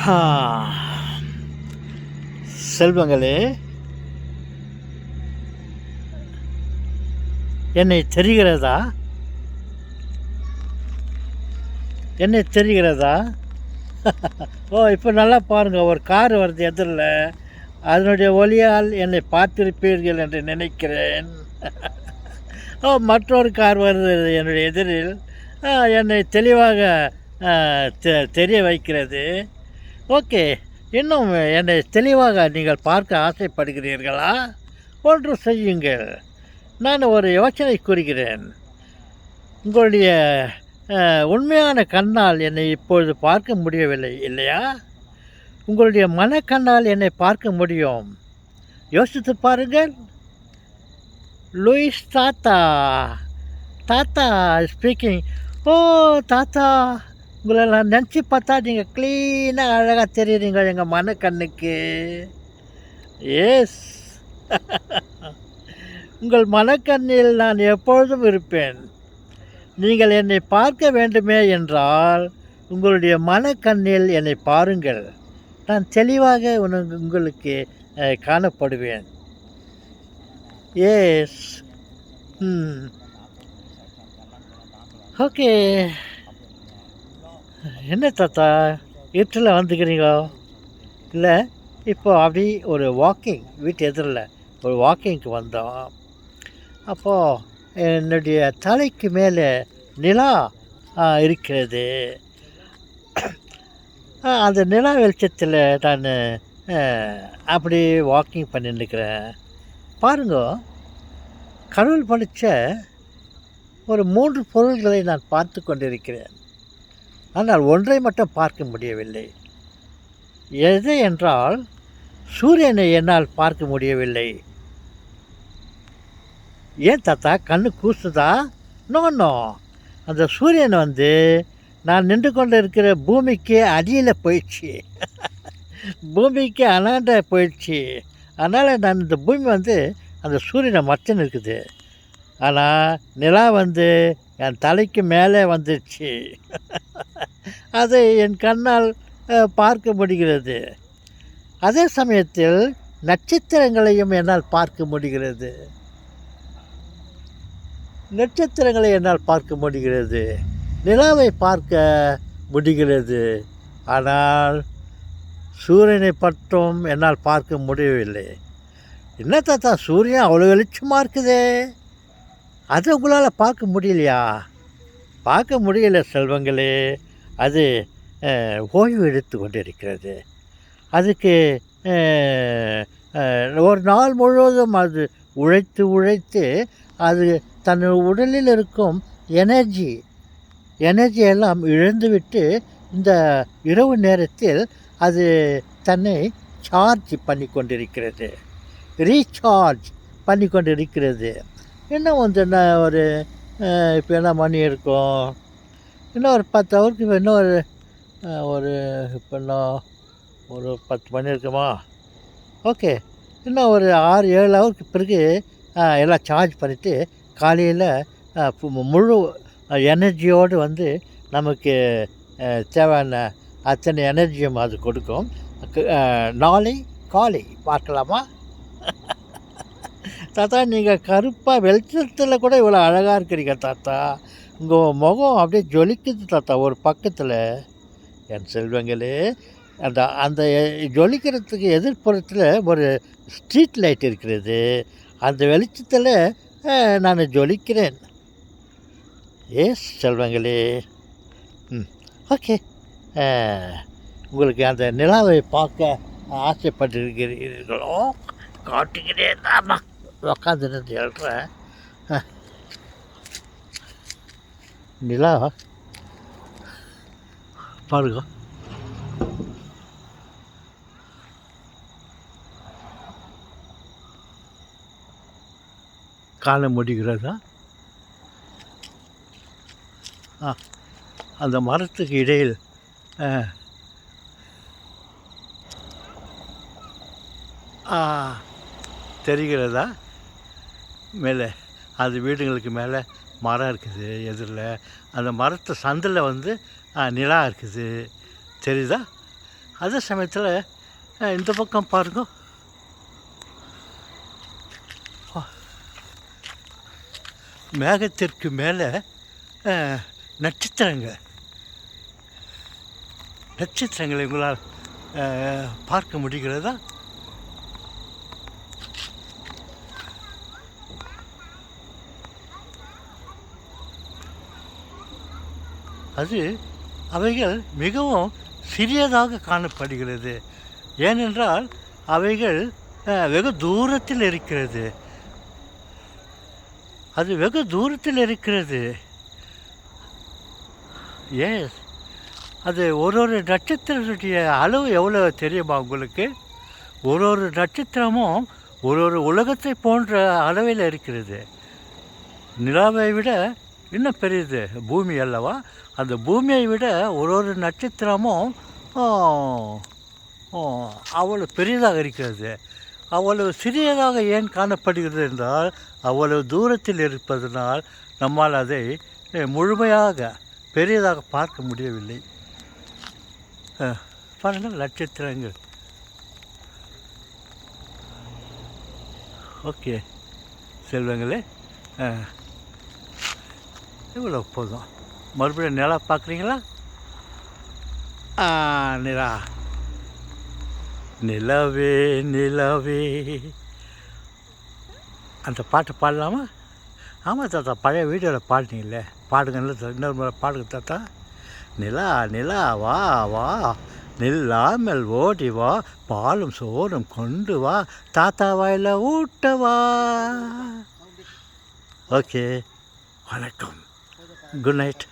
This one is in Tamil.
ஆ, செல்வங்களே, என்னை தெரிகிறதா? என்னை தெரிகிறதா? ஓ, இப்போ நல்லா பாருங்கள், ஒரு கார் வருது எதிரில். அதனுடைய ஒலியால் என்னை பார்த்திருப்பீர்கள் என்று நினைக்கிறேன். ஓ, மற்றொரு கார் வருது என்னுடைய எதிரில். என்னை தெளிவாக தெரிய வைக்கிறது. ஓகே, இன்னும் என்னை தெளிவாக நீங்கள் பார்க்க ஆசைப்படுகிறீர்களா? ஒன்று செய்யுங்கள். நான் ஒரு யோசனை கூறுகிறேன். உங்களுடைய உண்மையான கண்ணால் என்னை இப்பொழுது பார்க்க முடியவில்லை இல்லையா? உங்களுடைய மனக்கண்ணால் என்னை பார்க்க முடியும். யோசித்து பாருங்கள். லூயிஸ் தாத்தா, தாத்தா ஸ்பீக்கிங். ஓ தாத்தா, உங்களை நான் நினச்சி பார்த்தா நீங்கள் க்ளீனாக அழகாக தெரியுறீங்க எங்கள் மனக்கண்ணுக்கு. எஸ். உங்கள் மனக்கண்ணில் நான் எப்பொழுதும் இருப்பேன். நீங்கள் என்னை பார்க்க வேண்டுமே என்றால் உங்களுடைய மனக்கண்ணில் என்னை பாருங்கள். நான் தெளிவாக உங்களுக்கு காணப்படுவேன். எஸ். ஓகே. என்ன தாத்தா இருட்டில் வந்துக்கிறீங்க? இல்லை, இப்போ அப்படி ஒரு வாக்கிங், வீட்டு எதிரில் ஒரு வாக்கிங்க்கு வந்தோம். அப்போது என்னுடைய தலைக்கு மேலே நிலா இருக்கிறது. அந்த நிலா வெளிச்சத்தில் நான் அப்படி வாக்கிங் பண்ணிட்டுருக்கிறேன். பாருங்க, கடவுள் படைத்த ஒரு 3 பொருள்களை நான் பார்த்து கொண்டிருக்கிறேன். ஆனால் ஒன்றை மட்டும் பார்க்க முடியவில்லை. எது என்றால் சூரியனை என்னால் பார்க்க முடியவில்லை. ஏன் தாத்தா, கண்ணு கூசுதா? நோ, அந்த சூரியன் நான் நின்று கொண்டு இருக்கிற பூமிக்கு அடியில் போயிடுச்சு. பூமிக்கு அனாண்ட போயிடுச்சு. அதனால் நான் இந்த பூமி அந்த சூரியனை மறைச்சுன்னு இருக்குது. ஆனால் நிலா என் தலைக்கு மேலே வந்துடுச்சு. அதை என் கண்ணால் பார்க்க முடிகிறது. அதே சமயத்தில் நட்சத்திரங்களையும் என்னால் பார்க்க முடிகிறது. நட்சத்திரங்களை என்னால் பார்க்க முடிகிறது. நிலாவை பார்க்க முடிகிறது. ஆனால் சூரியனை பற்றும் என்னால் பார்க்க முடியவில்லை. என்ன தாத்தா, சூரியன் அவ்வளோ வெளிச்சமாக இருக்குதே, அது உங்களால் பார்க்க முடியலையா? பார்க்க முடியல செல்வங்களே. அது ஓய்வு எடுத்து கொண்டு இருக்கிறது. அதுக்கு ஒரு நாள் முழுவதும் அது உழைத்து அது தன் உடலில் இருக்கும் எனர்ஜி எல்லாம் இழந்துவிட்டு இந்த இரவு நேரத்தில் அது தன்னை சார்ஜ் பண்ணி கொண்டிருக்கிறது, ரீசார்ஜ் பண்ணி கொண்டிருக்கிறது. இன்னும் ஒரு இப்போ என்ன மணி இருக்கும்? இன்னும் ஒரு 10 ஹவருக்கு இப்போ இன்னும் ஒரு இப்போ இன்னும் ஒரு 10 மணி இருக்குமா? ஓகே, இன்னும் ஒரு 6-7 ஹவருக்கு பிறகு எல்லாம் சார்ஜ் பண்ணிவிட்டு காலையில் முழு எனர்ஜியோடு நமக்கு தேவையான அத்தனை எனர்ஜியும் அது கொடுக்கும். நாளை காலை பார்க்கலாமா? தாத்தா, நீங்கள் கருப்பாக வெளிச்சத்தில் கூட இவ்வளோ அழகாக இருக்கிறீங்க தாத்தா. உங்கள் முகம் அப்படியே ஜொலிக்குது தாத்தா ஒரு பக்கத்தில். என் செல்வங்களே, அந்த ஜொலிக்கிறதுக்கு எதிர்ப்புறத்தில் ஒரு ஸ்ட்ரீட் லைட் இருக்கிறது. அந்த வெளிச்சத்தில் நான் ஜொலிக்கிறேன். எஸ் செல்வங்களே. ஓகே, உங்களுக்கு அந்த நிலாவை பார்க்க ஆசைப்பட்டிருக்கிறீர்களோ? காட்டுகிறேன் தான் உக்காந்துருந்து எழுறேன். நிலா பாருங்க. காண முடிகிறதா? அந்த மரத்துக்கு இடையில் தெரிகிறதா? மேலே அது வீடுங்களுக்கு மேலே மரம் இருக்குது எதிரில். அந்த மரத்து சந்தில் நிலா இருக்குது, தெரியுதா? அதே சமயத்தில் இந்த பக்கம் பாருங்க, மேகத்திற்கு மேலே நட்சத்திரங்களை உங்களால் பார்க்க முடிகிறதா? அது அவைகள் மிகவும் சிறியதாக காணப்படுகிறது. ஏனென்றால் அவைகள் வெகு தூரத்தில் இருக்கிறது. அது வெகு தூரத்தில் இருக்கிறது. எஸ், அது ஒரு நட்சத்திரத்துடைய அளவு எவ்வளோ தெரியுமா உங்களுக்கு? ஒரு நட்சத்திரமும் ஒரு உலகத்தை போன்ற அளவில் இருக்கிறது. நிலாவை விட இன்னும் பெரியது பூமி அல்லவா? அந்த பூமியை விட ஒரு நட்சத்திரமும் அவ்வளோ பெரியதாக இருக்கிறது. அவ்வளவு சிறியதாக ஏன் காணப்படுகிறது என்றால், அவ்வளவு தூரத்தில் இருப்பதனால் நம்மால் அதை முழுமையாக பெரியதாக பார்க்க முடியவில்லை. பாருங்கள், நட்சத்திரங்கள். ஓகே செல்வங்களே, இவ்வளோ போதும். மறுபடியும் நிலா பார்க்குறீங்களா? நிலா. நிலவே நிலவே, அந்த பாட்டு பாடலாமா? ஆமாம் தாத்தா, பழைய வீடியோவில் பாடினீங்களே, பாடுங்கன்னு இன்னொரு முறை பாடுங்க தாத்தா. நிலா நிலா வா வா, நில்லாமல் ஓடி வா, பாலும் சோறும் கொண்டு வா, தாத்தா வாயில் ஊட்டவா. ஓகே, வணக்கம், குட் நைட்.